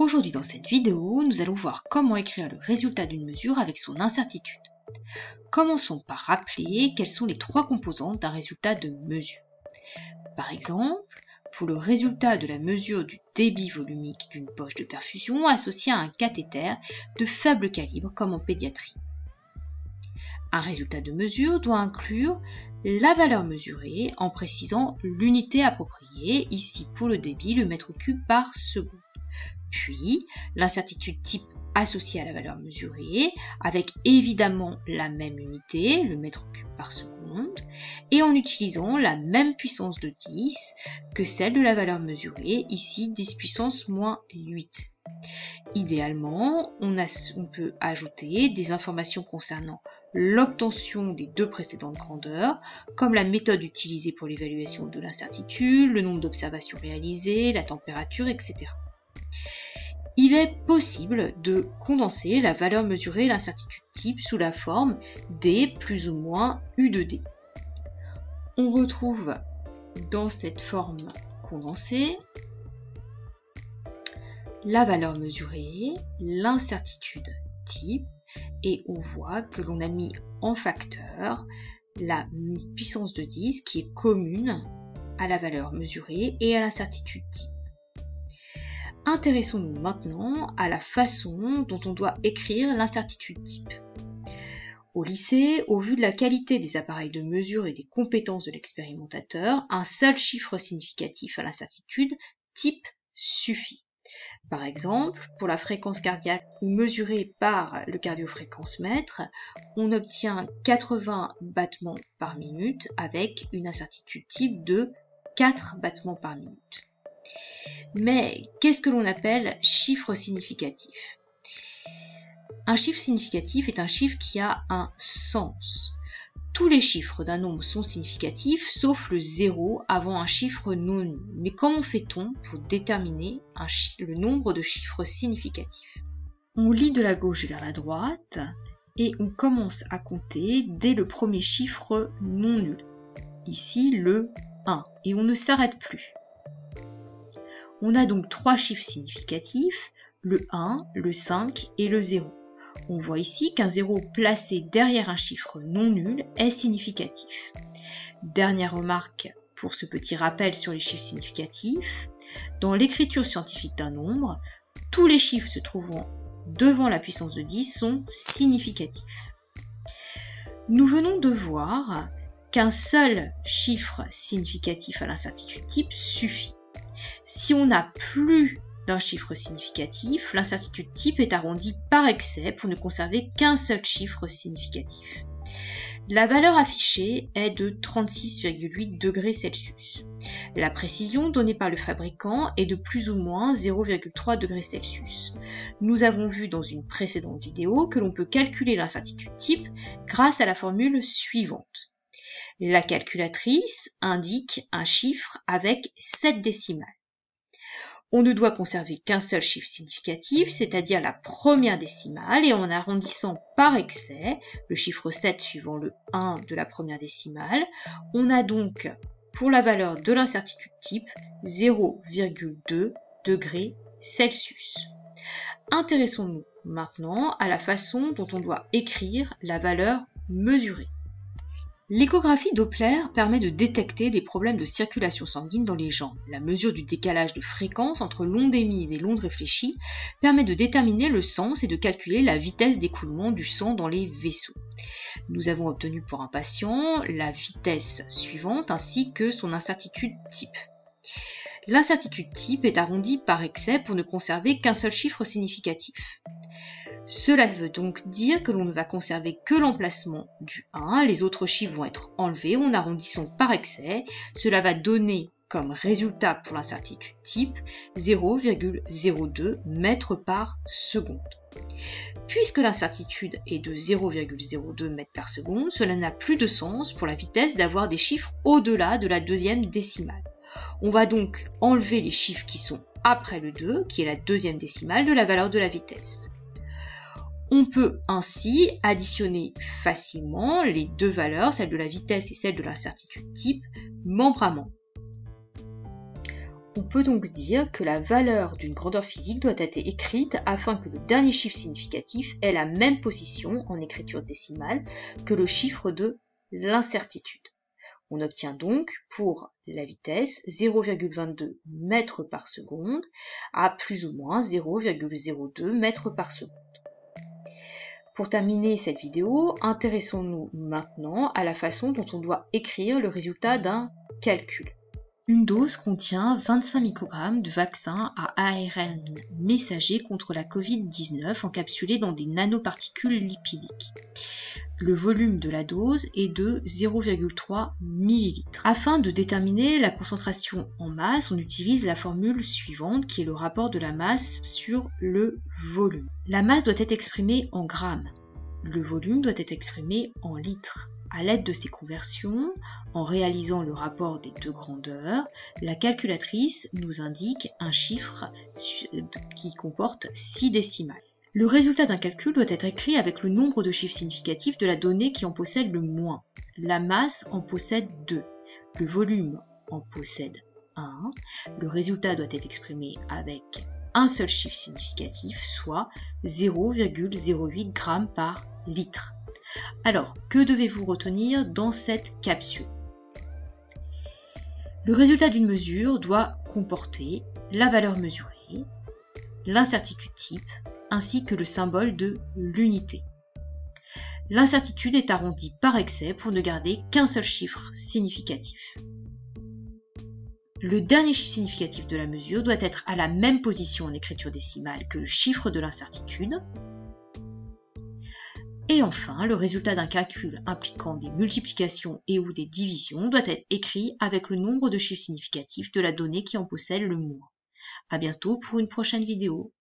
Aujourd'hui dans cette vidéo, nous allons voir comment écrire le résultat d'une mesure avec son incertitude. Commençons par rappeler quelles sont les trois composantes d'un résultat de mesure. Par exemple, pour le résultat de la mesure du débit volumique d'une poche de perfusion associée à un cathéter de faible calibre comme en pédiatrie. Un résultat de mesure doit inclure la valeur mesurée en précisant l'unité appropriée, ici pour le débit, le mètre cube par seconde. Puis, l'incertitude type associée à la valeur mesurée, avec évidemment la même unité, le mètre cube par seconde, et en utilisant la même puissance de 10 que celle de la valeur mesurée, ici 10 puissance moins 8. Idéalement, on peut ajouter des informations concernant l'obtention des deux précédentes grandeurs, comme la méthode utilisée pour l'évaluation de l'incertitude, le nombre d'observations réalisées, la température, etc. Il est possible de condenser la valeur mesurée et l'incertitude type sous la forme D plus ou moins U de D. On retrouve dans cette forme condensée la valeur mesurée, l'incertitude type, et on voit que l'on a mis en facteur la puissance de 10 qui est commune à la valeur mesurée et à l'incertitude type. Intéressons-nous maintenant à la façon dont on doit écrire l'incertitude type. Au lycée, au vu de la qualité des appareils de mesure et des compétences de l'expérimentateur, un seul chiffre significatif à l'incertitude type suffit. Par exemple, pour la fréquence cardiaque mesurée par le cardiofréquencemètre, on obtient 80 battements par minute avec une incertitude type de 4 battements par minute. Mais qu'est-ce que l'on appelle chiffre significatif ? Un chiffre significatif est un chiffre qui a un sens. Tous les chiffres d'un nombre sont significatifs, sauf le 0 avant un chiffre non nul. Mais comment fait-on pour déterminer le nombre de chiffres significatifs ? On lit de la gauche vers la droite et on commence à compter dès le premier chiffre non nul. Ici, le 1. Et on ne s'arrête plus. On a donc trois chiffres significatifs, le 1, le 5 et le 0. On voit ici qu'un 0 placé derrière un chiffre non nul est significatif. Dernière remarque pour ce petit rappel sur les chiffres significatifs. Dans l'écriture scientifique d'un nombre, tous les chiffres se trouvant devant la puissance de 10 sont significatifs. Nous venons de voir qu'un seul chiffre significatif à l'incertitude type suffit. Si on n'a plus d'un chiffre significatif, l'incertitude type est arrondie par excès pour ne conserver qu'un seul chiffre significatif. La valeur affichée est de 36,8 degrés Celsius. La précision donnée par le fabricant est de plus ou moins 0,3 degrés Celsius. Nous avons vu dans une précédente vidéo que l'on peut calculer l'incertitude type grâce à la formule suivante. La calculatrice indique un chiffre avec 7 décimales. On ne doit conserver qu'un seul chiffre significatif, c'est-à-dire la première décimale, et en arrondissant par excès, le chiffre 7 suivant le 1 de la première décimale, on a donc, pour la valeur de l'incertitude type, 0,2 degrés Celsius. Intéressons-nous maintenant à la façon dont on doit écrire la valeur mesurée. L'échographie Doppler permet de détecter des problèmes de circulation sanguine dans les jambes. La mesure du décalage de fréquence entre l'onde émise et l'onde réfléchie permet de déterminer le sens et de calculer la vitesse d'écoulement du sang dans les vaisseaux. Nous avons obtenu pour un patient la vitesse suivante ainsi que son incertitude type. L'incertitude type est arrondie par excès pour ne conserver qu'un seul chiffre significatif. Cela veut donc dire que l'on ne va conserver que l'emplacement du 1, les autres chiffres vont être enlevés en arrondissant par excès. Cela va donner comme résultat pour l'incertitude type 0,02 mètres par seconde. Puisque l'incertitude est de 0,02 mètres par seconde, cela n'a plus de sens pour la vitesse d'avoir des chiffres au-delà de la deuxième décimale. On va donc enlever les chiffres qui sont après le 2, qui est la deuxième décimale de la valeur de la vitesse. On peut ainsi additionner facilement les deux valeurs, celle de la vitesse et celle de l'incertitude type, membre à membre. On peut donc dire que la valeur d'une grandeur physique doit être écrite afin que le dernier chiffre significatif ait la même position en écriture décimale que le chiffre de l'incertitude. On obtient donc pour la vitesse 0,22 mètres par seconde à plus ou moins 0,02 mètres par seconde. Pour terminer cette vidéo, intéressons-nous maintenant à la façon dont on doit écrire le résultat d'un calcul. Une dose contient 25 microgrammes de vaccin à ARN messager contre la Covid-19 encapsulé dans des nanoparticules lipidiques. Le volume de la dose est de 0,3 ml. Afin de déterminer la concentration en masse, on utilise la formule suivante qui est le rapport de la masse sur le volume. La masse doit être exprimée en grammes. Le volume doit être exprimé en litres. À l'aide de ces conversions, en réalisant le rapport des deux grandeurs, la calculatrice nous indique un chiffre qui comporte 6 décimales. Le résultat d'un calcul doit être écrit avec le nombre de chiffres significatifs de la donnée qui en possède le moins. La masse en possède 2, le volume en possède 1, le résultat doit être exprimé avec un seul chiffre significatif, soit 0,08 g par litre. Alors, que devez-vous retenir dans cette capsule? Le résultat d'une mesure doit comporter la valeur mesurée, l'incertitude type, ainsi que le symbole de l'unité. L'incertitude est arrondie par excès pour ne garder qu'un seul chiffre significatif. Le dernier chiffre significatif de la mesure doit être à la même position en écriture décimale que le chiffre de l'incertitude. Et enfin, le résultat d'un calcul impliquant des multiplications et ou des divisions doit être écrit avec le nombre de chiffres significatifs de la donnée qui en possède le moins. À bientôt pour une prochaine vidéo.